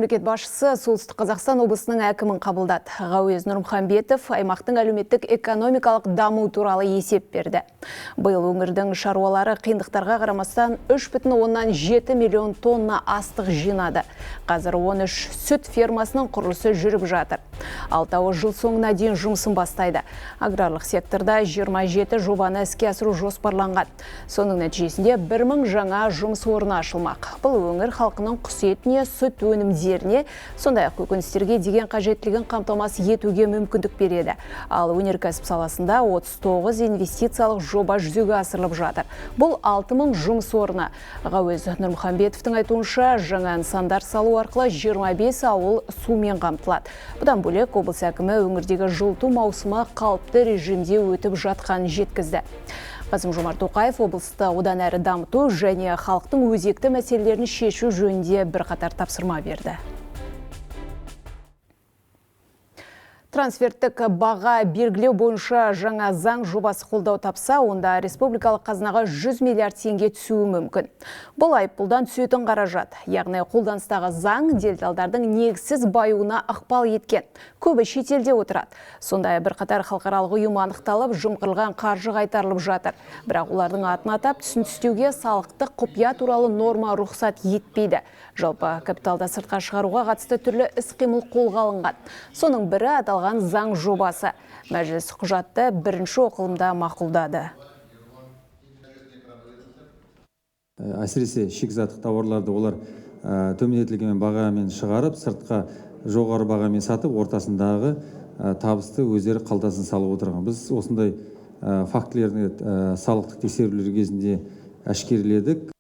Мемлекет басшысы Солтүстік Қазақстан облысының әкімін қабылдады. Ғауез Нұрмұхамбетов аймақтың әлеуметтік экономикалық даму туралы есеп берді. Биыл өңірдің шаруалары қиындықтарға қарамастан 3,7 миллион тонна астық жинады. Қазір 13 сүт фермасының құрылысы жүріп жатыр. Алтауы жыл соңына дейін жұмысын бастайды. Аграрлық секторда 27 жобаны іске асыру жоспарланған. Соның нәтижесінде 1000 жаңа жұмыс орны ашылмақ. Бұл өңір халқының құс етіне, сүт өнімдеріне, сондай-ақ көкөністерге деген қажеттілігін қамтамасыз етуге мүмкіндік береді. Ал өнеркәсіп саласында 39 инвестициялық жоба жүзеге асырылып жатыр. Бұл 6000 жұмыс орны. Ғауез Нұрмұхамбетовтың айтуынша, жаңа нысандар салу арқылы 25 ауыл сумен қамтылады. Бұдан бөлек облыс әкімі өңірдегі жылыту маусымы қалыпты режимде өтіп жатқанын жеткізді. Қасым-Жомарт Тоқаев облысты одан әрі дамыту және халықтың өзекті мәселелерін шешу жөнінде бірқатар тапсырма берді. Трансферттік баға белгілеу бойынша жаңа заң жобасы қолдау тапса, онда республикалық қазынаға 100 миллиард теңге түсуі мүмкін. Бұл айыппұлдан түсетін қаражат, яғни қолданыстағы заң делдалдардың негізсіз баюына ықпал еткен. Көбі шетелде отырады. Сондай бірқатар халықаралық ұйым анықталып, жымқырылған қаржы қайтарылып жатыр. Бірақ олардың атын атап түсін түстеуге салықтық құпия туралы норма рұқсат етпейді. Жалпы капиталды сыртқа шығаруға қатысты түрлі іс-қимыл қолға алынған. Соның бірі аталған заң жобасы. Мәжіліс құжатты бірінші оқылымда мақұлдады. Әсіресе шикізаттық тауарларды олар төмендетілген бағамен шығарып, сыртқа жоғары бағамен сатып, ортасындағы табысты өздері қалтасына салып отырған. Біз осындай фактілерді салықтық тексерулер кезінде әшкереледік.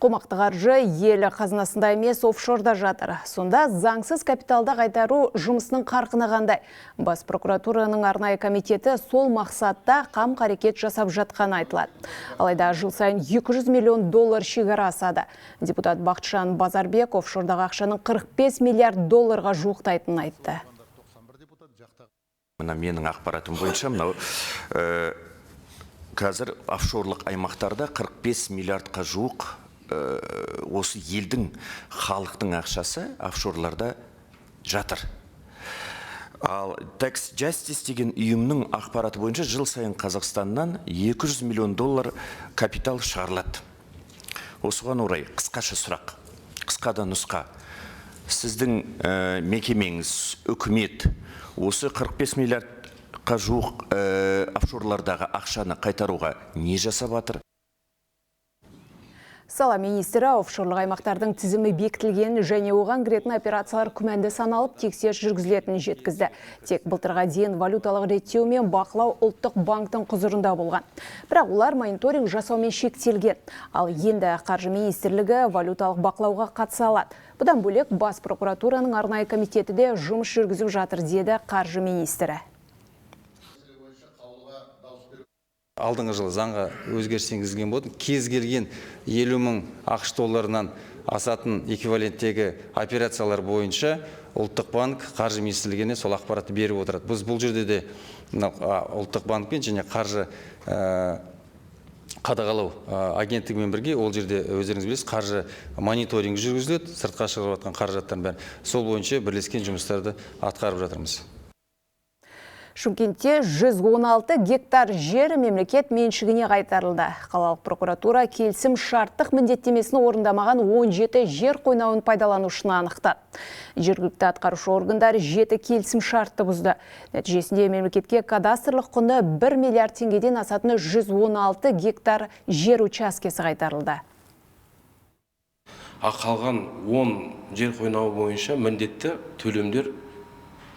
Қомақты қаржы ел қазынасында емес офшорда жатыр. Сонда заңсыз капиталда қайтару жұмысының қарқыны қандай? Бас прокуратураның арнайы комитеті сол мақсатта қам-қарекет жасап жатқаны айтылады. Алайда жыл сайын 200 миллион доллар шекара асады. Депутат Бақытжан Базарбек офшордағы ақшаның 45 миллиард долларға жуықтайтынын айтты. Менің ақпаратым бойынша, қазір офшорлық аймақтарда 45 миллиардқа жуық осы елдің халықтың ақшасы офшорларда жатыр. Ал Tax Justice деген ұйымның ақпараты бойынша жыл сайын Қазақстаннан 200 миллион доллар капитал шығарылады. Осыған орай қысқаша сұрақ, қысқада нұсқа. Сіздің мекемеңіз, үкімет осы 45 миллиардқа жуық офшорлардағы ақшаны қайтаруға не жасап жатыр? Сала министрі офшорлық аймақтардың тізімі бекітілген және оған кіретін операциялар күмәнді саналып тексеріс жүргізілетінін жеткізді. Тек былтырға дейін валюталық реттеу мен бақылау ұлттық банктың құзырында болған. Бірақ олар мониторинг жасаумен шектелген. Ал енді қаржы министрлігі валюталық бақылауға қатыса алады. Бұдан бөлек бас прокуратураның арнайы комитеті де жұмыс жүргізіп жатыр, деді қаржы министрі. Алдыңғы жылы заңға өзгеріс енгізілген болды. Кез келген 50 мың ақш долларынан асатын эквиваленттегі операциялар бойынша ұлттық банк қаржы министрлігіне сол ақпаратты беріп отырады. Біз бұл жерде де ұлттық банкпен және қаржы қадағалау агенттігімен бірге ол жерде өздеріңіз білесіз, қаржы мониторинг жүргізіледі, сыртқа шығарып жатқан қаражаттардың бәрін. Сол бойынша бірлескен жұмыстарды атқарып жатырмыз. Шымкентте 116 гектар жер мемлекет меншігіне қайтарылды. Қалалық прокуратура келісім шарттық міндеттемесін орындамаған 17 жер қойнауын пайдаланушыны анықтады. Жергілікті атқарушы органдар 7 келісім шартты бұзды. Нәтижесінде мемлекетке кадастрлық құны 1 миллиард теңгеден асатын 116 гектар жер учаскесі қайтарылды. Қалған 10 жер қойнауы бойынша міндетті төлемдер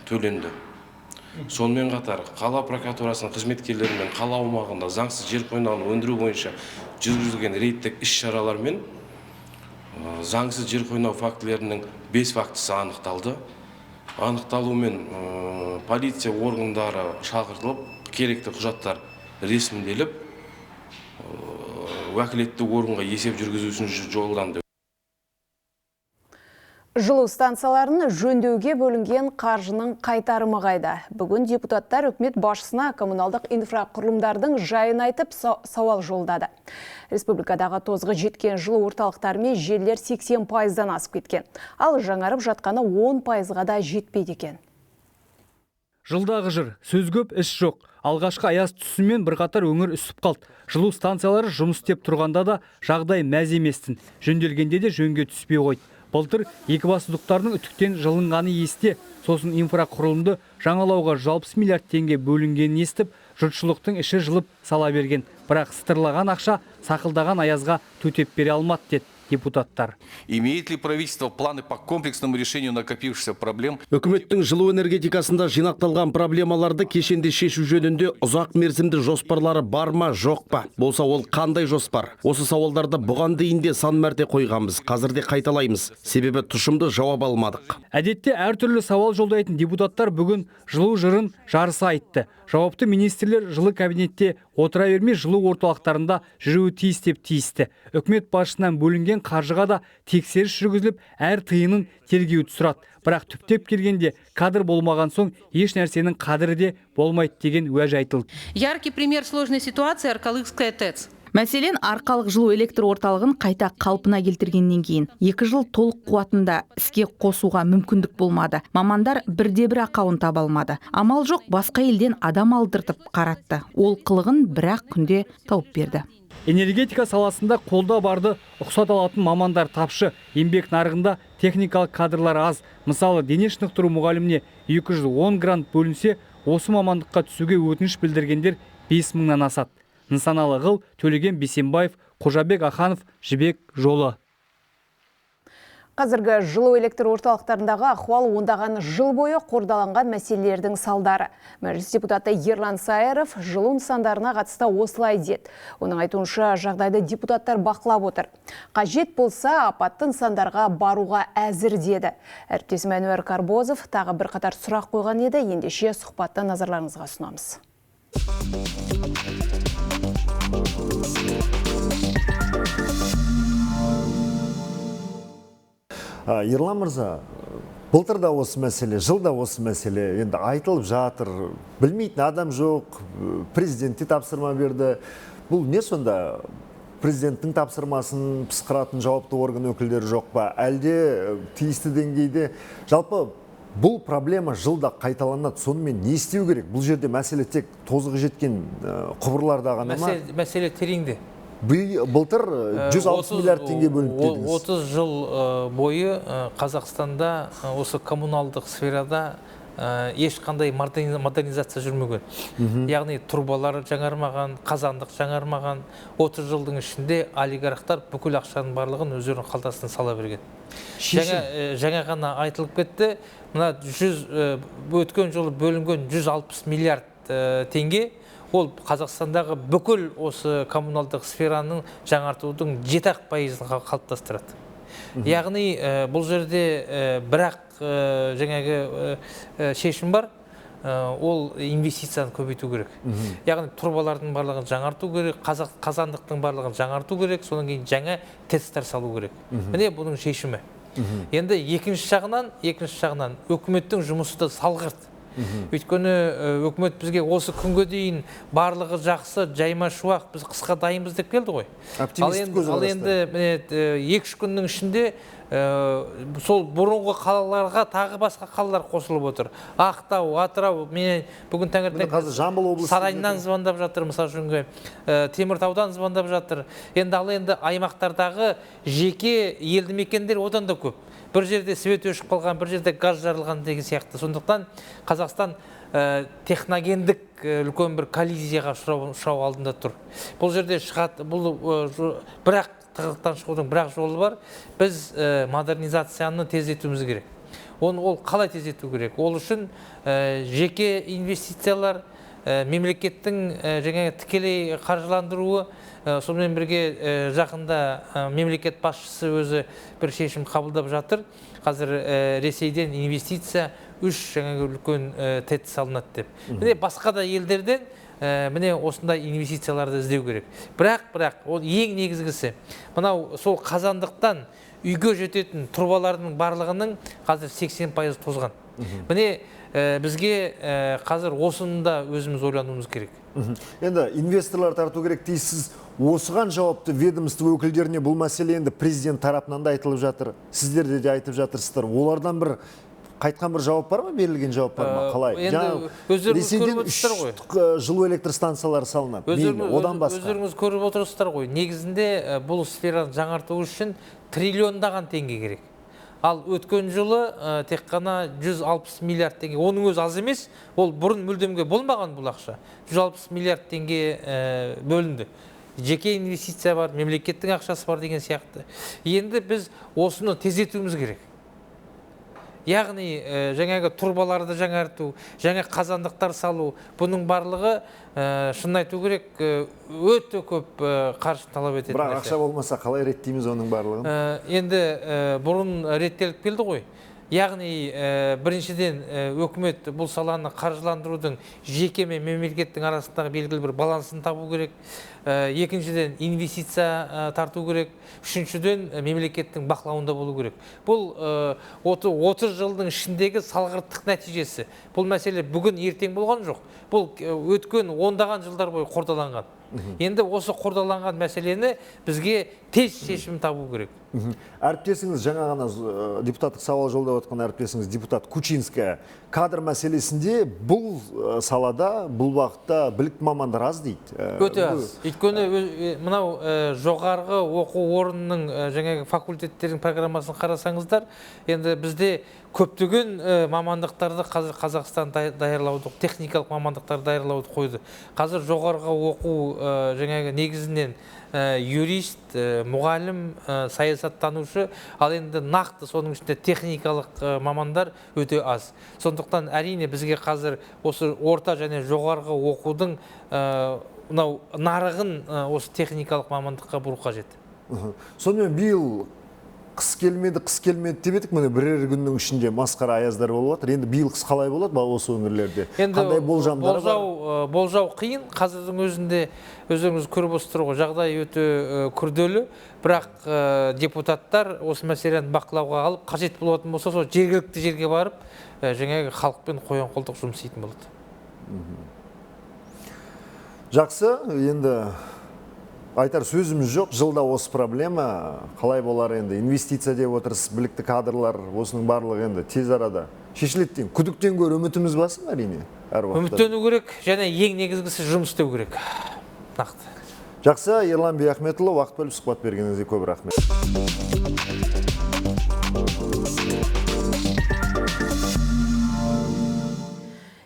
төленді. Сонымен қатар қала прокуратурасының қызметкерлерімен қала аумағында заңсыз жер қойнауын өндіру бойынша жүргізілген рейдтік іс-шаралар мен заңсыз жер қойнау фактілерінің 5 фактісі анықталды. Анықталуымен полиция органдары шақыртылып, керекті құжаттар ресімделіп, уәкілетті органға есеп жүргізу үшін жолданды. Жылу станцияларын жөндеуге бөлінген қаржының қайтарымы қайда? Бүгін депутаттар үкімет басшысына коммуналдық инфрақұрылымдардың жайын айтып сауал жолдады. Республикадағы тозығы жеткен жылу орталықтары мен желілер 80%-дан асып кеткен. Ал жаңарып жатқаны 10%-ға да жетпейді екен. Жылдағы жыр, сөз көп, іс жоқ. Алғашқы аяз түсімен бірқатар өңір үсіп қалды. Жылу станциялары жұмыс істеп тұрғанда да жағдай мәз еместін. Жөнделгенде де жөнге түспей қойды. Былтыр екібастұздықтардың үтіктен жылынғаны есте, сосын инфрақұрылымды жаңалауға 60 миллиард теңге бөлінгенін естіп, жұртшылықтың іші жылып сала берген. Бірақ сытырлаған ақша сақылдаған аязға төтеп бере алмады деді депутаттар. Имеет ли правительство планы по комплексному решению накопившихся проблем? Үкіметтің жылу энергетикасында жинақталған проблемаларды кешенде шешу жөнінде ұзақ мерзімді жоспарлары бар ма, жоқ па? Болса ол қандай жоспар? Осы сауалдарды бұған дейін де сан мәрте қойғанбыз, қазір де қайталаймыз. Себебі тұшымды жауап алмадық. Әдетте әртүрлі сауал жолдайтын депутаттар бүгін жылу жырын жарыса айтты. Жауапты министрлер жылы кабинетте отыра бермей жылу орталықтарында жүруі тиіс деп тиісті. Үкімет басшысынан бөлінген қаржыға да тексеріс жүргізіліп, әр тиынын тергеуі түсірады. Бірақ түптеп келгенде кадр болмаған соң еш нәрсенің қадірі де болмайды деген уәж айтылды. Яркий пример сложной ситуации – Арқалықская ТЭЦ. Мәселен, Арқалық жылу электр орталығын қайта қалпына келтіргеннен кейін 2 жыл толық қуатында іске қосуға мүмкіндік болмады. Мамандар бірде-бір ақауын таба алмады. Амал жоқ, басқа елден адам алдыртып қаратты. Ол қылығын бір-ақ күнде тауып берді. Энергетика саласында қолда барды ұқсат алатын мамандар тапшы. Еңбек нарығында техникалық кадрлар аз. Мысалы, дене шынықтыру мұғаліміне 210 грант бөлінсе, осы мамандыққа түсуге өтініш білдіргендер 5000-нан асады. Нысаналы ғыл, Төлеген Бейсенбаев, Қожабек Аханов, Жібек жолы. Қазіргі жылу электр орталықтарындағы ахуал ондаған жыл бойы қордаланған мәселелердің салдары. Мәжіліс депутаты Ерлан Сайыров жылу нысандарына қатысты осылай деді. Оның айтуынша жағдайды депутаттар бақылап отыр. Қажет болса, апатты нысандарға баруға әзір деді. Әріптесім Әнуар Карбозов тағы бір қатар сұрақ қойған еді, ендеше сұхбатты назарларыңызға ұсынамыз. Ерлан мырза, былтыр да осы мәселе, жылда осы мәселе енді айтылып жатыр. Білмейтін адам жоқ, президентте тапсырма берді. Бұл не сонда? Президенттің тапсырмасын пысқыратын жауапты орган өкілдері жоқ па? Әлде тиісті деңгейде? Жалпы бұл проблема жылда қайталанады. Сонымен не істеу керек? Бұл жерде мәселе тек тозығы жеткен құбырларда ғана ма? Мәселе тереңде. Былтыр 160 миллиард теңге бөлінді дедіңіз. 30 жыл бойы Қазақстанда осы коммуналдық сферада ешқандай модернизация жүрмеген. Яғни трубалар жаңармаған, қазандық жаңармаған. 30 жылдың ішінде олигархтар бүкіл ақшаның барлығын өздерінің қалтасына сала берген. Жаңа ғана айтылып кетті, мына өткен жылы бөлінген 160 миллиард теңге ол Қазақстандағы бүкіл осы коммуналдық сфераның жаңартудың 7% қалыптастырады. Яғни бұл жерде бірақ жаңағы шешім бар, ол инвестицияны көбейту керек. Яғни трубалардың барлығын жаңарту керек, қазандықтың барлығын жаңарту керек, содан кейін жаңа ТЭЦ-тар салу керек. Міне бұның шешімі. Енді екінші жағынан үкіметтің жұмысы да салғырт. Өйткені өкімет бізге осы күнге дейін барлығы жақсы, жайма шуақ, біз қысқа дайынбыз деп келді ғой. Ал енді 2-3 күннің ішінде сол бұрынғы қалаларға тағы басқа қалалар қосылып отыр. Ақтау, Атырау, мен бүгін таңертең Сарайынан звондап жатыр, мысалы үшін Теміртаудан звондап жатыр. Енді аймақтардағы жеке елді мекендер одан да көп. Бір жерде свет өшіп қалған, бір жерде газ жарылған деген сияқты. Сондықтан Қазақстан техногендік үлкен бір коллизияға ұшырау алдында тұр. Бұл жерде бірақ тығырықтан шығудың бірақ жолы бар. Біз модернизацияны тездетуіміз керек. Ол қалай тездету керек? Ол үшін жеке инвестициялар, мемлекеттің жаңағы тікелей қаржыландыруы, сонымен бірге жақында мемлекет басшысы өзі бір шешім қабылдап жатыр. Қазір Ресейден инвестиция 3 жаңағы үлкен ТЭЦ салынады деп. Басқа да елдерден міне осындай инвестицияларды іздеу керек. Бірақ ол ең негізгісі мынау сол қазандықтан үйге жететін трубалардың барлығының қазір 80% тозған. Міне бізге қазір осында өзіміз ойлануымыз керек. Енді инвесторлар тарту керек дейсіз. Осыған жауапты ведомство өкілдеріне бұл мәселе енді президент тарапынан да айтылып жатыр. Сіздерде де айтып жатырсыздар. Олардан бір қайтқан бір жауап бар ма? Берілген жауап бар ма? Қалай? Енді өздеріңіз көріп отырсыздар ғой. Жылу электр станциялары салынады. Одан басқа. Өздеріңіз көріп отырсыздар ғой. Негізінде бұл сфераны жаңарту үшін триллиондаған теңге керек. Ал өткен жылы тек қана 160 миллиард теңге. Оның өзі аз емес. Ол бұрын мүлдемге болмаған бұл ақша. 160 миллиард теңге бөлінді. Жеке инвестиция бар, мемлекеттің ақшасы бар деген сияқты. Енді біз осыны тездетуіміз керек. Яғни жаңағы турбаларды жаңарту, жаңа қазандықтар салу, бұның барлығы шын айту керек, өте көп қаржы талап ететін нәрсе. Бірақ ақша болмаса қалай реттейміз оның барлығын? Енді бұрын реттеліп келді ғой. Яғни біріншіден өкімет бұл саланы қаржыландырудың жеке мен мемлекеттің арасындағы белгілі бір балансын табу керек. Екіншіден инвестиция тарту керек. Үшіншіден мемлекеттің бақылауында болу керек. Бұл 30 жылдың ішіндегі салғырттық нәтижесі. Бұл мәселе бүгін ертең болған жоқ. Бұл өткен ондаған жылдар бойы қордаланған. Енді осы қордаланған мәселені бізге тез шешім табу керек. Әріптесіңіз жаңа ғана депутаттық сауал жолдап отқан әріптесіңіз депутат Кучинская кадр мәселесінде бұл салада, бұл бағытта білікті мамандар аз дейді. Өте аз. Өйткені мынау жоғарғы оқу орнының жаңағы факультеттердің программасын қарасаңыздар, енді бізде көптеген мамандықтарды қазір Қазақстан даярлауды, техникалық мамандықтарды даярлауды қойды. Қазір жоғарғы оқу жаңағы негізінен юрист, мұғалім, саясаттанушы, ал енді нақты соның ішінде техникалық мамандар өте аз. Сондықтан әрине бізге қазір осы орта және жоғарғы оқудың нарығын осы техникалық мамандыққа бұру қажет. Сонымен биыл қыс келмеді деп едік, міне бірер күннің ішінде масқара аяздар болып жатыр. Енді биыл қыс қалай болады осы өңірлерде? Қандай болжамдары бар? Болжау қиын. Қазірдің өзінде өздеріңіз көріп отырсыздар ғой, жағдай өте күрделі. Бірақ депутаттар осы мәселені бақылауға алып, қажет болатын болса, сол жергілікті жерге барып, жаңағы халықпен қоян-қолтық жұмыс істейтін болады. Жақсы, енді айтар сөзіміз жоқ, жылда осы проблема қалай болар енді? Инвестиция деп отырсыз, білікті кадрлар, осының барлығы енді тез арада шешіледі дейін. Күдіктен гөрі үмітіміз басым әрине әр уақытта. Үміттену керек, және ең негізгісі жұмыс істеу керек. Нақты. Жақсы, Ерлан Бейахметұлы, уақыт бөліп сұхбат бергеніңізге көп рахмет.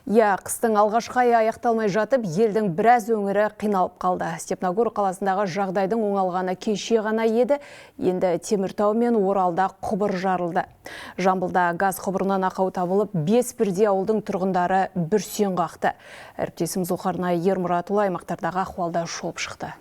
Қыстың алғашқы айы аяқталмай жатып, елдің біраз өңірі қиналып қалды. Степногор қаласындағы жағдайдың оңалғаны кеше ғана еді, енді Теміртау мен Оралда құбыр жарылды. Жамбылда газ құбырынан ақау табылып, 5 бірдей ауылдың тұрғындары бүрсен қақты. Әріптесіміз Зұлхарнай Ермұратұлы аймақтардағы ахуалда шолып шықты.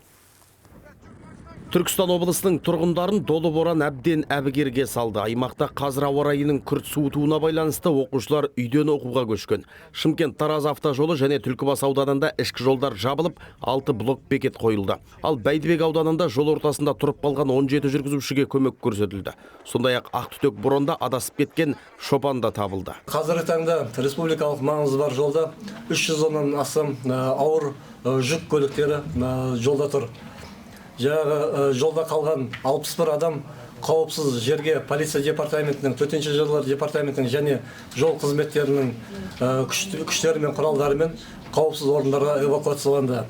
Түркістан облысының тұрғындарын долы боран әбден әбігерге салды. Аймақта қазір ауа райының күрт суытуына байланысты оқушылар үйден оқуға көшкен. Шымкент Тараз автожолы және Түлкібас ауданында ішкі жолдар жабылып, 6 блок бекет қойылды. Ал Бәйдібек ауданында жол ортасында тұрып қалған 17 жүргізушіге көмек көрсетілді. Сондай-ақ Ақтүтек бұрында адасып кеткен шопан да табылды. Қазіргі таңда республикалық маңызы бар жолда 310-нан астам ауыр жүк көліктері жолда тұр. Жаңағы жолда қалған 61 адам қауіпсіз жерге полиция департаментінің, төтенше жағдайлар департаментінің және жол қызметтерінің күштері мен құралдарымен қауіпсіз орындарға эвакуацияланды.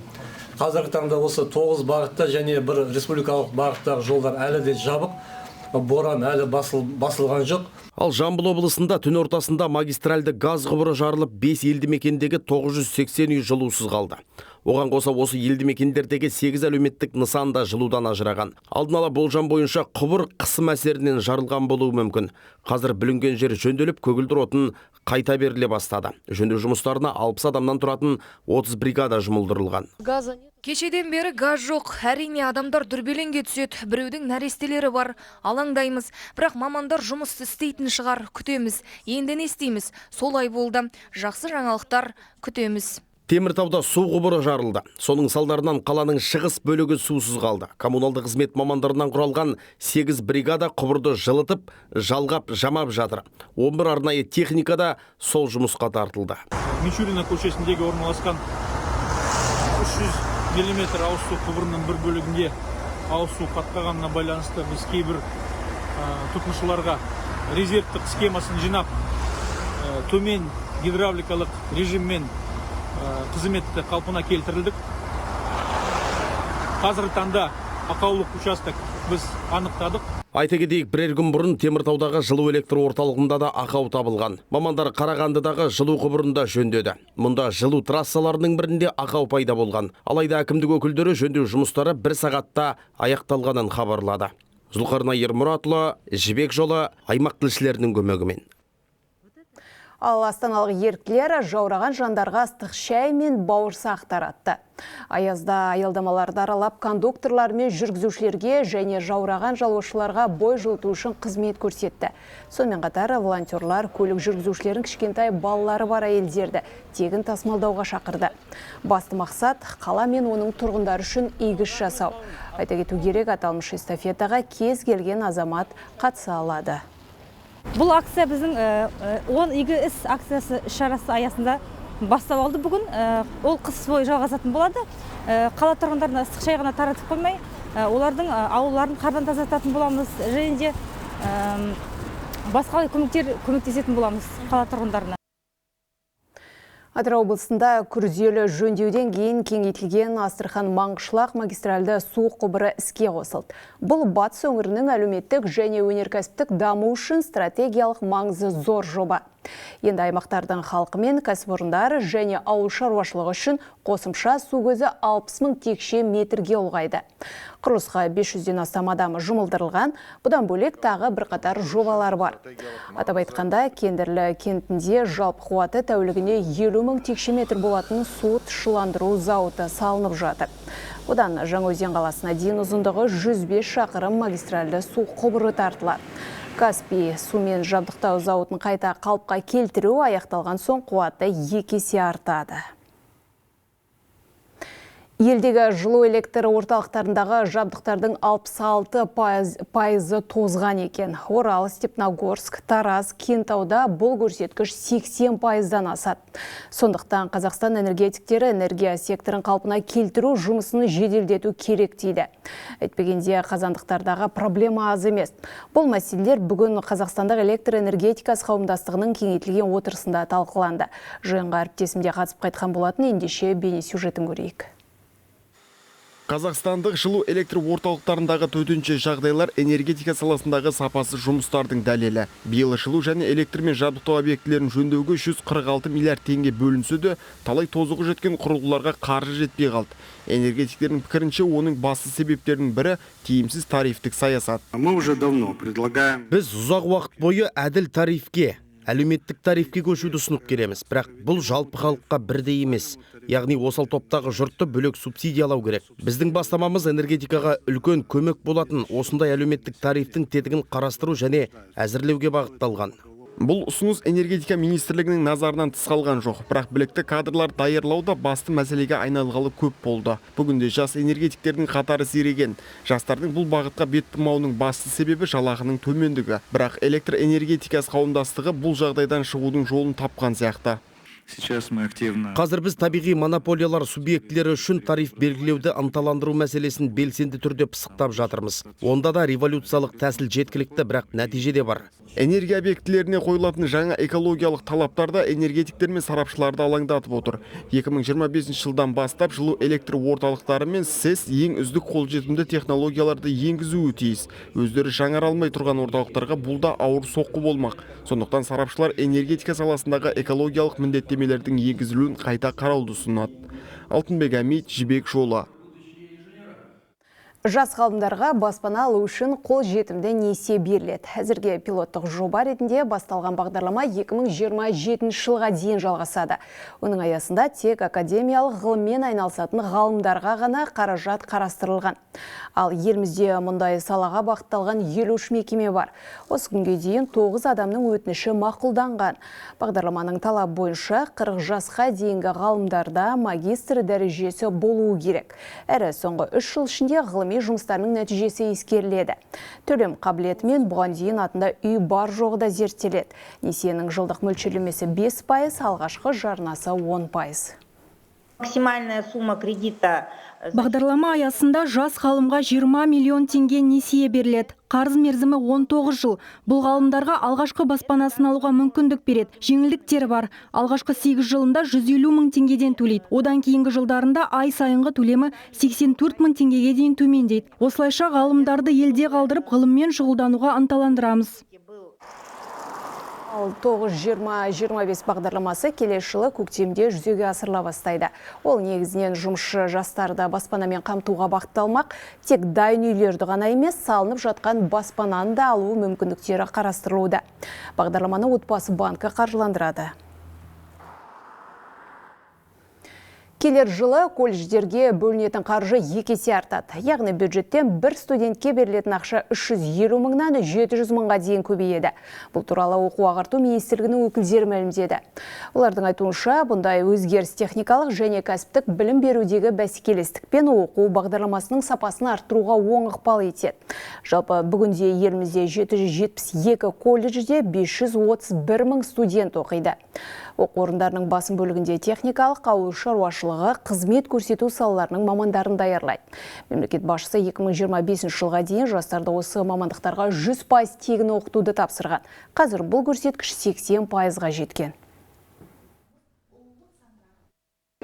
Қазіргі таңда осы 9 бағытта және бір республикалық бағыттағы жолдар әлі де жабық, боран әлі басылған жоқ. Ал Жамбыл облысында түн ортасында магистральды газ құбыры жарылып, 5 елді мекендегі 980 үй жылусыз қалды. Оған қоса осы елді мекендердегі 8 әлеуметтік нысанда жылудан ажыраған. Алдын ала болжам бойынша құбыр қысым әсерінен жарылған болуы мүмкін. Қазір бүлінген жер жөнделіп, көгілдір отын қайта беріле бастады. Жөндеу жұмыстарына 60 адамнан тұратын 30 бригада жұмылдырылған. Кешеден бері газ жоқ. Әрине адамдар дүрбеленге түседі. Біреудің нәрестелері бар. Алаңдаймыз. Бірақ мамандар жұмыс істейтін шығар. Күтеміз. Енді не істейміз? Солай болды. Жақсы жаңалықтар күтеміз. Теміртауда су құбыры жарылды. Соның салдарынан қаланың шығыс бөлігі сусыз қалды. Коммуналды қызмет мамандарынан құралған 8 бригада құбырды жылытып, жалғап, жамап жатыр. 11 арнайы техникада сол жұмысқа тартылды. Мичурина көшесіндегі орналасқан 300 мм ауыз су құбырының бір бөлігінде ауыз су қатпағанына байланысты біз кейбір тұтынушыларға резервтік схемасын жинап, төмен гидравликалық режиммен қызметті қалпына келтірілдік. Қазіргі таңда ақаулық участок біз анықтадық. Айта кетейік, бірер күн бұрын Теміртаудағы жылу электр орталығында да ақау табылған. Мамандар Қарағандыдағы жылу құбырында жөндеді. Мұнда жылу трассаларының бірінде ақау пайда болған. Алайда әкімдік өкілдері жөндеу жұмыстары 1 сағатта аяқталғанын хабарлады. Зұлқарнай Ермұратұлы, Жібек жолы, аймақ тілшілерінің көмегімен. Ал астаналық еріктілер жаураған жандарға ыстық шай мен бауырсақ таратты. Аязда аялдамаларды аралап кондукторлар мен жүргізушілерге және жаураған жолаушыларға бой жылыту үшін қызмет көрсетті. Сонымен қатар волонтерлар көлік жүргізушілерін кішкентай балалары бар әйелдерді тегін тасымалдауға шақырды. Басты мақсат қала мен оның тұрғындары үшін игі іс жасау. Айта кету керек, аталмыш эстафетаға кез келген азамат қатыса алады. Бұл акция біздің 10 игі іс акциясы шарасы аясында бастап алды бүгін. Ол қыс бойы жалғасатын болады. Қала тұрғындарына ыстық шай ғана таратып қоймай, олардың аулаларын қардан тазартатын боламыз, және де басқа көмектесетін боламыз қала тұрғындарына. Атырау облысында күрделі жөндеуден кейін кеңейтілген Астрахан-Маңғышлақ магистральды су құбыры іске қосылды. Бұл батыс өңірінің әлеуметтік және өнеркәсіптік даму үшін стратегиялық маңызы зор жоба. Енді аймақтардың халқы мен кәсіпорындар және ауыл шаруашылығы үшін қосымша су көзі 60 000 текше метрге ұлғайды. Құрылысқа 500-ден астам адам жұмылдырылған, бұдан бөлек тағы бірқатар жобалар бар. Атап айтқанда, Кендірлі кентінде жалпы қуаты тәулігіне 50 000 текше метр болатын су тұщыландыру зауыты салынып жатыр. Одан Жаңаөзен қаласына дейін ұзындығы 105 шақырым магистральды су құбыры тартылады. Каспий сумен жабдықтау зауытын қайта қалыпқа келтіру аяқталған соң қуаты 2 есе артады. Елдегі жылу электр орталықтарындағы жабдықтардың 66% тозған екен. Орал, Степногорск, Тараз, Кентауда бұл көрсеткіш 80%-дан асады. Сондықтан Қазақстан энергетиктері энергия секторын қалпына келтіру жұмысын жеделдету керек дейді. Әйтпегенде қазандықтардағы проблема аз емес. Бұл мәселелер бүгін Қазақстандық электр энергетикасы қауымдастығының кеңейтілген отырысында талқыланды. Жиынға әріптесімде қатысып қайтқан болатын, ендеше бейнесюжетін көрейік. Қазақстандық жылу электр орталықтарындағы төтенше жағдайлар энергетика саласындағы сапасы жұмыстардың дәлелі. Биыл жылу және электрмен жабдықтау объектілерін жөндеуге 146 миллиард теңге бөлінсе де, талай тозығы жеткен құрылғыларға қаржы жетпей қалды. Энергетиктердің пікірінше, оның басты себептерінің бірі тиімсіз тарифтік саясат. Біз ұзақ уақыт бойы әділ тарифке, әлеуметтік тарифке көшуді ұсынып келеміз, бірақ бұл жалпы халыққа бірдей емес. Яғни осал топтағы жұртты бөлек субсидиялау керек. Біздің бастамамыз энергетикаға үлкен көмек болатын осындай әлеуметтік тарифтің тетігін қарастыру және әзірлеуге бағытталған. Бұл ұсыныс энергетика министрлігінің назарынан тыс қалған жоқ, бірақ білікті кадрлар даярлауда басты мәселеге айналғалы көп болды. Бүгінде жас энергетиктердің қатары сиреген. Жастардың бұл бағытқа бет бұрмауының басты себебі жалақының төмендігі. Бірақ электр энергетикасы қауымдастығы бұл жағдайдан шығудың жолын тапқан сияқты. Қазір біз табиғи монополиялар субъектілері үшін тариф белгілеуді ынталандыру мәселесін белсенді түрде пысықтап жатырмыз. Онда да революциялық тәсіл жеткілікті, бірақ нәтижеде бар. Энергия объектілеріне қойылатын жаңа экологиялық талаптарда энергетиктер мен сарапшыларды алаңдатып отыр. 2025 жылдан бастап жылу электр орталықтары мен СЭС ең үздік қолжетімді технологияларды енгізуі тиіс. Өздері жаңара алмай тұрған орталықтарға бұл да ауыр соққы болмақ. Сондықтан сарапшылар энергетика саласындағы экологиялық міндеттемелердің енгізілуін қайта қарауды ұсынады. Алтынбек Әмит, Жібек жолы. Жас ғалымдарға баспана алу үшін қол жетімді несие беріледі. Әзірге пилоттық жоба ретінде басталған бағдарлама 2027 жылға дейін жалғасады. Оның аясында тек академиялық ғылыммен айналысатын ғалымдарға ғана қаражат қарастырылған. Ал елімізде мұндай салаға бағытталған 53 мекеме бар. Осы күнге дейін 9 адамның өтініші мақұлданған. Бағдарламаның талап бойынша 40 жасқа дейінгі ғалымдарда магистр дәрежесі болуы керек. Әрі соңғы 3 жыл ішінде ғылыми жұмыстарының нәтижесі ескеріледі. Төлем қабілетімен бұған дейін атында үй бар жоғы да зерттеледі. Несиенің жылдық мөлшерлемесі 5%, алғашқы жарнасы 10%. Максимальная сумма кредита. Бағдарлама аясында жас ғалымға 20 миллион теңге несие беріледі. Қарыз мерзімі 19 жыл. Бұл ғалымдарға алғашқы баспанасын алуға мүмкіндік береді. Жеңілдіктері бар. Алғашқы 8 жылында 150 мың теңгеден төлейді. Одан кейінгі жылдарында ай сайынғы төлемі 84 мың теңгеге дейін төмендейді. Осылайша ғалымдарды елде қалдырып ғылыммен шұғылдануға ынталандырамыз. Ал 9-20-25 бағдарламасы келесі жылы көктемде жүзеге асырыла бастайды. Ол негізінен жұмысшы жастарды баспанамен қамтуға бағытталмақ. Тек дайын үйлерді ғана емес, салынып жатқан баспананы да алу мүмкіндіктері қарастырылуда. Бағдарламаны Отбасы банкі қаржыландырады. Келер жылы колледждерге бөлінетін қаржы 2 есе артады. Яғни бюджеттен бір студентке берілетін ақша 350 мыңнан 700 мыңға дейін көбейеді. Бұл туралы оқу ағарту министрлігінің өкілдері мәлімдеді. Олардың айтуынша, бұндай өзгеріс техникалық және кәсіптік білім берудегі бәсекелестік пен оқу бағдарламасының сапасын арттыруға оң ықпал етеді. Жалпы бүгінде елімізде 772 колледжде 531 мың студент оқиды. Оқу орындарының басым бөлігінде техникалық, ауыл шаруашылығы, қызмет көрсету салаларының мамандарын даярлайды. Мемлекет басшысы 2025 жылға дейін жастарды осы мамандықтарға 100% тегін оқытуды тапсырған. Қазір бұл көрсеткіш 80%-ға жеткен.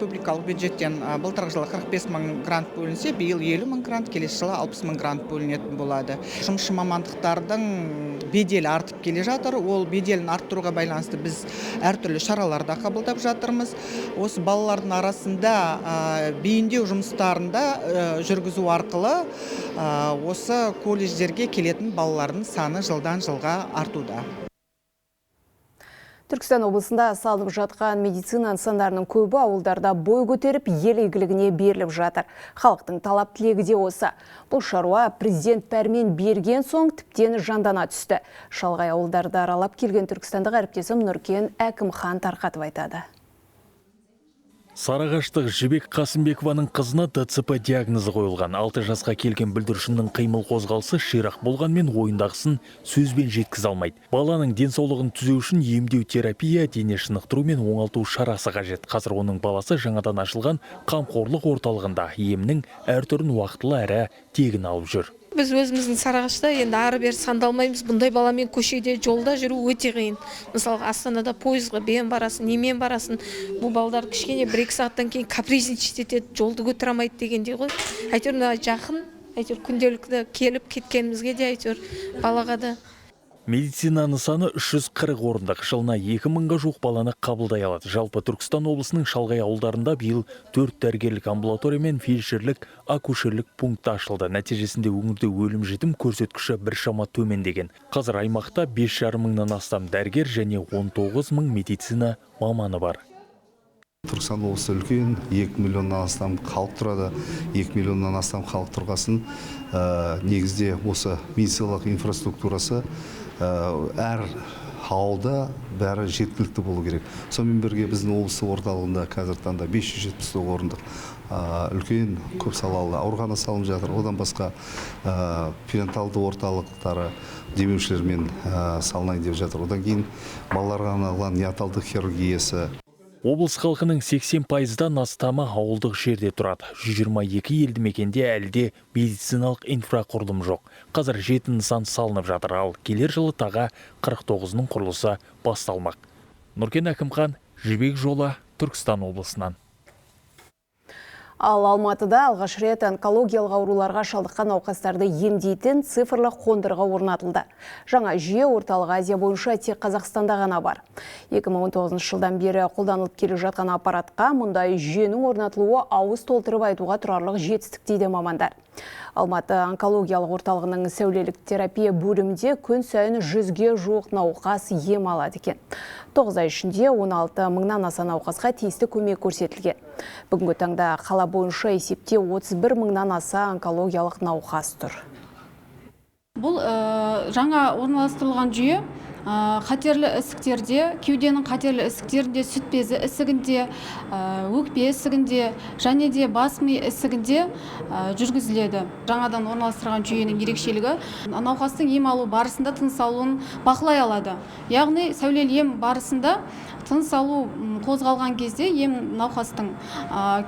Республикалық бюджеттен былтырғы жылы 45 мың грант бөлінсе, биыл 50 мың грант, келесі жылы 60 мың грант бөлінетін болады. Жұмысшы мамандықтардың беделі артып келе жатыр. Ол беделін арттыруға байланысты біз әртүрлі шараларда қабылдап жатырмыз. Осы балалардың арасында бейімдеу жұмыстарында жүргізу арқылы осы колледждерге келетін балалардың саны жылдан жылға артуда. Түркістан облысында салынып жатқан медицина нысандарының көбі ауылдарда бой көтеріп, ел игілігіне беріліп жатыр. Халықтың талап тілегі де осы. Бұл шаруа президент пәрмен берген соң тіптен жандана түсті. Шалғай ауылдарды аралап келген түркістандық әріптесім Нұркен Әкімхан тарқатып айтады. Сарыағаштық Жібек Қасымбекованың қызына ДЦП диагнозы қойылған. 6 жасқа келген бүлдіршіннің қимыл қозғалысы ширақ болғанмен ойындағысын сөзбен жеткізе алмайды. Баланың денсаулығын түзеу үшін емдеу терапия, дене шынықтыру мен оңалту шарасы қажет. Қазір оның баласы жаңадан ашылған қамқорлық орталығында емнің әр түрін уақытылы әрі тегін алып жүр. Біз өзіміздің Сарыағашта енді ары бері сандалмаймыз. Бұндай баламен көшеде жолда жүру өте қиын. Мысалға Астанада пойызға бен барасын, немен барасын. Бұл балдар кішкене 1-2 сағаттан кейін капризничать етеді, жолды көтере алмайды дегендей ғой. Әйтеуір мына жақын, әйтеуір күнделікті келіп кеткенімізге де әйтеуір балаға да. Медицина нысаны 340 орындық, жылына 2000-ға жуық баланы қабылдай алады. Жалпы Түркістан облысының шалғай ауылдарында биыл 4 дәрігерлік амбулатория мен фельдшерлік акушерлік пункт ашылды. Нәтижесінде өңірде өлім жітім көрсеткіші біршама төмендеген. Қазір аймақта 5,5 мыңнан астам дәрігер және 19 мың медицина маманы бар. Түркістан облысы үлкен, 2 миллионнан астам халық тұрады. 2 миллионнан астам халық тұрғасын негізде осы медициналық инфраструктурасы әр ауылда бәрі жеткілікті болу керек. Сонымен бірге біздің облыс орталығында қазір таңда 570 орындық үлкен көп салалы аурухана салынып жатыр. Одан басқа перинаталды орталықтары демеушілермен салынайын деп жатыр. Одан кейін балаларға арналған неонаталдық хирургиясы. Облыс халқының 80%-дан астамы ауылдық жерде тұрады. 122 елді мекенде әлде медициналық инфрақұрылым жоқ. Қазір 7 нысан салынып жатыр, ал келер жылы тағы 49-ның құрылысы басталмақ. Нұркен Әкімхан, Жібек жолы, Түркістан облысынан. Ал Алматыда алғаш рет онкологиялық ауруларға шалдыққан науқастарды емдейтін цифрлы қондырғы орнатылды. Жаңа жүйе орталық Азия бойынша тек Қазақстанда ғана бар. 2019 жылдан бері қолданылып келе жатқан аппаратқа мұндай жүйенің орнатылуы ауыз толтырып айтуға тұрарлық жетістік дейді мамандар. Алматы онкологиялық орталығының сәулелік терапия бөлімінде күн сайын 100-ге жуық науқас ем алады екен. 9 ай ішінде 16 мыңнан аса науқасқа тиісті көмек көрсетілген. Бүгінгі таңда қала бойынша есепте 31 мыңнан аса онкологиялық науқас тұр. Бұл жаңа орналастырылған жүйе қатерлі ісіктерде, кеуденің қатерлі ісіктерінде, сүт безі ісігінде, өкпе ісігінде және де бас ми ісігінде жүргізіледі. Жаңадан орналастырылған жүйенің ерекшелігі науқастың ем алу барысында тыныс алуын бақылай алады. Яғни сәулелі ем барысында тыныс алу қозғалған кезде ем науқастың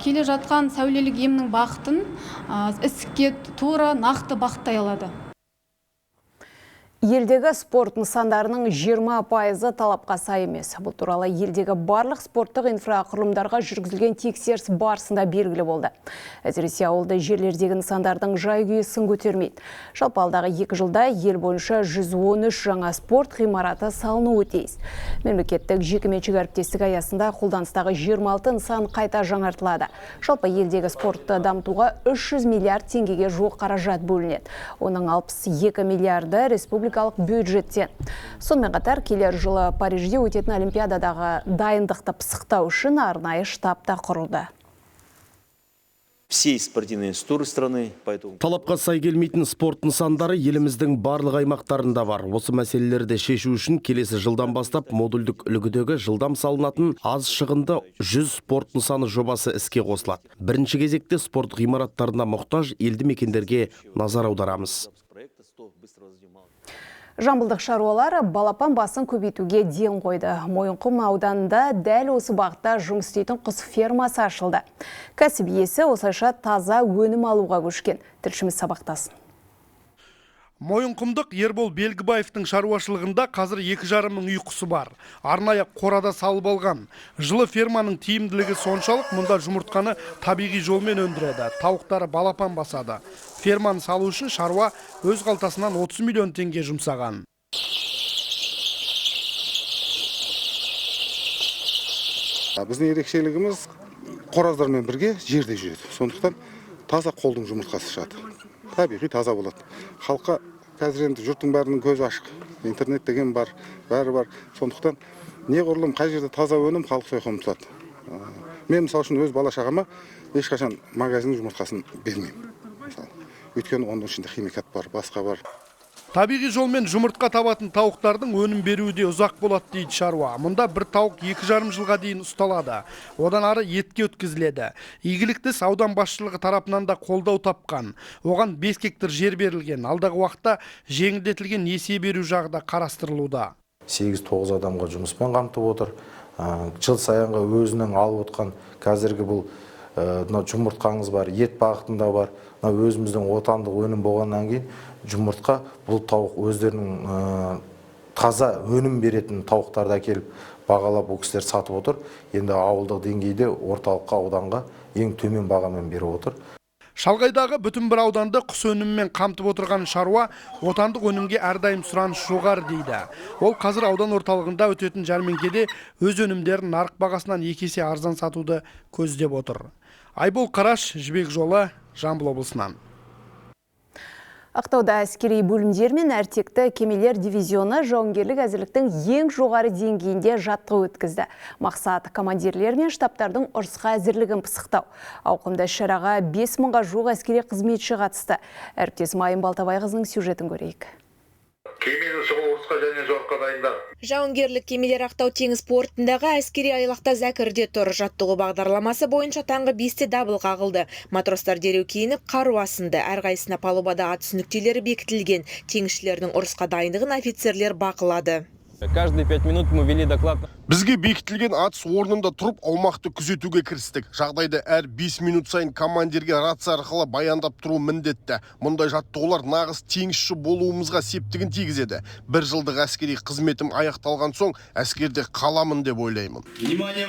келе жатқан сәулелік емнің бағытын ісікке тура нақты бағыттай алады. Елдегі спорт нысандарының 20% талапқа сай емес. Бұл туралы елдегі барлық спорттық инфрақұрылымдарға жүргізілген тексеріс барысында белгілі болды. Әсіресе ауылды жерлердегі нысандардың жай-күйі сын көтермейді. Жалпы алдағы 2 жылда ел бойынша 113 жаңа спорт ғимараты салынуы тиіс. Мемлекеттік жекеменшік әріптестік аясында қолданыстағы 26 нысан қайта жаңартылады. Жалпы елдегі спортты дамытуға 300 миллиард теңгеге жуық қаражат бөлінеді. Оның 62 миллиарды республика бюджеттен. Сонымен қатар келер жылы Парижде өтетін Олимпиададағы дайындықты пысықтау үшін арнайы штаб та құрылды. Все спортивные институты страны. Талапқа сай келмейтін спорт нысандары еліміздің барлық аймақтарында бар. Осы мәселелерді шешу үшін келесі жылдан бастап модульдік үлгідегі жылдам салынатын аз шығынды 100 спорт нысаны жобасы іске қосылады. Бірінші кезекте спорт ғимараттарына мұқтаж елді мекендерге назар аударамыз. Жамбылдық шаруалар балапан басын көбейтуге ден қойды. Мойынқұм ауданында дәл осы бағытта жұмыс істейтін құс фермасы ашылды. Кәсіп иесі осылайша таза өнім алуға көшкен. Тілшіміз сабақтасын. Мойынқұмдық Ербол Белгібаевтың шаруашылығында қазір 2,5 мың үй құсы бар. Арнайы қорада салып алған. Жылы ферманың тиімділігі соншалық, мұнда жұмыртқаны табиғи жолмен өндіреді. Тауықтары балапан басады. Ферманы салу үшін шаруа өз қалтасынан 30 миллион теңге жұмсаған. Біздің ерекшелігіміз қораздармен бірге жерде жүреді. Сондықтан таза қолдың жұмыртқасы шығады. Табиғи таза болады. Халыққа қазір енді жұрттың бәрінің көзі ашық. Интернет деген бар, бәрі бар. Сондықтан неғұрлым қай жерде таза өнім халық сояққа ұмтылады. Мен мысалы үшін өз бала шағама ешқашан магазин жұмыртқасын бермеймін. Өйткені оның ішінде химикат бар, басқа бар. Табиғи жолмен жұмыртқа табатын тауықтардың өнім беруі де ұзақ болады дейді шаруа. Мұнда бір тауық 2,5 жылға дейін ұсталады. Одан ары етке өткізіледі. Игілікті аудан басшылығы тарапынан да қолдау тапқан. Оған 5 гектар жер берілген. Алдағы уақытта жеңілдетілген несие беру жағы да қарастырылуда. 8-9 адамға жұмыспен қамтып отыр. Жыл сайынғы өзінің алып отқан қазіргі бұл жұмыртқаңыз бар, ет бағытында бар. Өзіміздің отандық өнім болғаннан кейін жұмыртқа бұл тауық өздерінің таза өнім беретін тауықтарды әкеліп бағалап бұл кісілер сатып отыр. Енді ауылдық деңгейде орталыққа ауданға ең төмен бағамен беріп отыр. Шалғайдағы бүтін бір ауданды құс өнімімен қамтып отырған шаруа отандық өнімге әрдайым сұраныс жоғары дейді. Ол қазір аудан орталығында өтетін жәрмеңкеде өз өнімдерін нарық бағасынан 2 есе арзан сатуды көздеп отыр. Айбол Қараш, Жібек жолы, Жамбыл облысынан. Ақтауда әскери бөлімдер мен әртекті кемелер дивизионы жауынгерлік әзірліктің ең жоғары деңгейінде жаттығу өткізді. Мақсат командирлер мен штабтардың ұрысқа әзірлігін пысықтау. Ауқымды шараға 5 мыңға жуық әскери қызметші қатысты. Әріптесім Айым Балтабайқызының сюжетін көрейік. Кемені шығу ұрысқа және жорыққа дайындап. Жауынгерлік кемелер Ақтау теңіз портындағы әскери айлақта зәкірде тұр. Жаттығу бағдарламасы бойынша таңғы 5-те дабыл қағылды. Матростар дереу киініп қару асынды. Әрқайсысына палубада ат түсініктелері бекітілген. Теңізшілердің ұрысқа дайындығын офицерлер бақылады. Каждые 5 минут мы вели доклад. Бізге бекітілген атыс орнында тұрып аумақты күзетуге кірістік. Жағдайды әр 5 минут сайын командирге рация арқылы баяндап тұру міндетті. Мұндай жаттығулар нағыз теңізші болуымызға септігін тигізеді. 1 жылдық әскери қызметім аяқталған соң әскерде қаламын деп ойлаймын. Внимание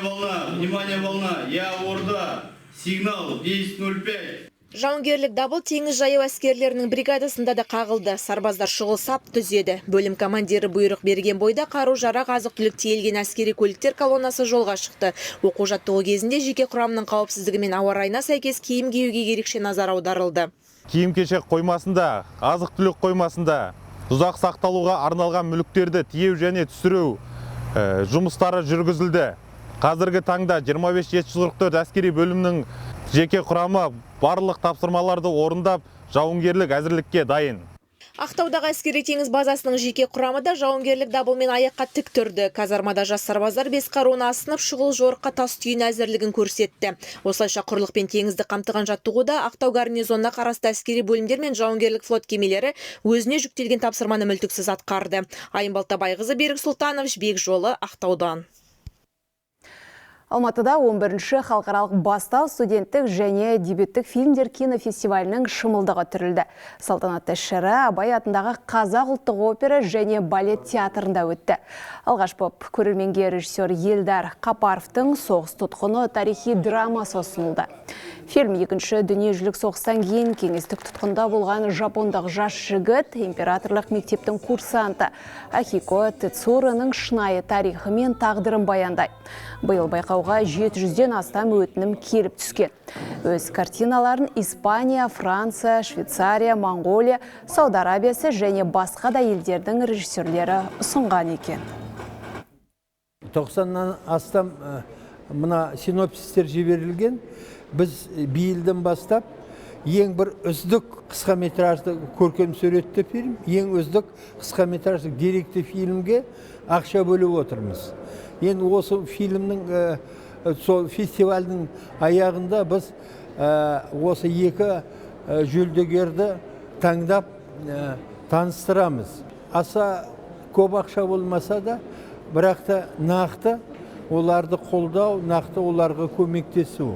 волна, я орда. Сигнал 10:05. Жауынгерлік дабыл теңіз жаяу әскерлерінің бригадасында да қағылды. Сарбаздар шұғыл сап түзеді. Бөлім командирі бұйрық берген бойда қару-жарақ, азық-түлік тиелген әскери көліктер колоннасы жолға шықты. Оқу-жаттығу кезінде жеке құрамның қауіпсіздігі мен ауа райына сәйкес киім киюге ерекше назар аударылды. Киім-кешек қоймасында, азық-түлік қоймасында ұзақ сақталуға арналған мүліктерді тиеу және түсіру жұмыстары жүргізілді. Қазіргі таңда 25-744 әскери бөлімнің жеке құрамы барлық тапсырмаларды орындап, жауынгерлік әзірлікке дайын. Ақтаудағы әскери теңіз базасының жеке құрамы да жауынгерлік дабылмен аяққа тік тұрды. Казармада жас сарбаздар бес қаруына асынып, шұғыл жорыққа тас түйін әзірлігін көрсетті. Осылайша құрлық пен теңізді қамтыған жаттығуда Ақтау гарнизонына қарасты әскери бөлімдер мен жауынгерлік флот кемелері өзіне жүктелген тапсырманы мүлтіксіз атқарды. Айым Балтабайқызы, Берік Сұлтанов, Жібек жолы, Ақтаудан. Алматыда 11-ші халықаралық бастау студенттік және дебюттік фильмдер кинофестивалінің шымылдығы түрілді. Салтанатты шара Абай атындағы Қазақ ұлттық опера және балет театрында өтті. Алғаш боп көрерменге режиссер Елдар Қапаровтың «Соғыс тұтқыны» тарихи драмасы ұсынылды. Фильм екінші дүниежүзілік соғыстан кейін кеңестік тұтқында болған жапондық жас жігіт, императорлық мектептің курсанты Ахико Тецуроның шынайы тарихы мен тағдырын баяндай. Биыл байқауға 700-ден астам өтінім келіп түскен. Өз картиналарын Испания, Франция, Швейцария, Монғолия, Сауд Арабиясы және басқа да елдердің режиссерлері ұсынған екен. 90-нан астам мына синопсистер жіберілген. Біз биылдан бастап ең бір үздік қысқаметражды көркем суретті фильм, ең үздік қысқаметражды деректі фильмге ақша бөліп отырмыз. Енді осы фильмнің сол фестивальдің аяғында біз осы екі жүлдегерді таңдап таныстырамыз. Аса көп ақша болмаса да, бірақ та нақты оларды қолдау, нақты оларға көмектесу.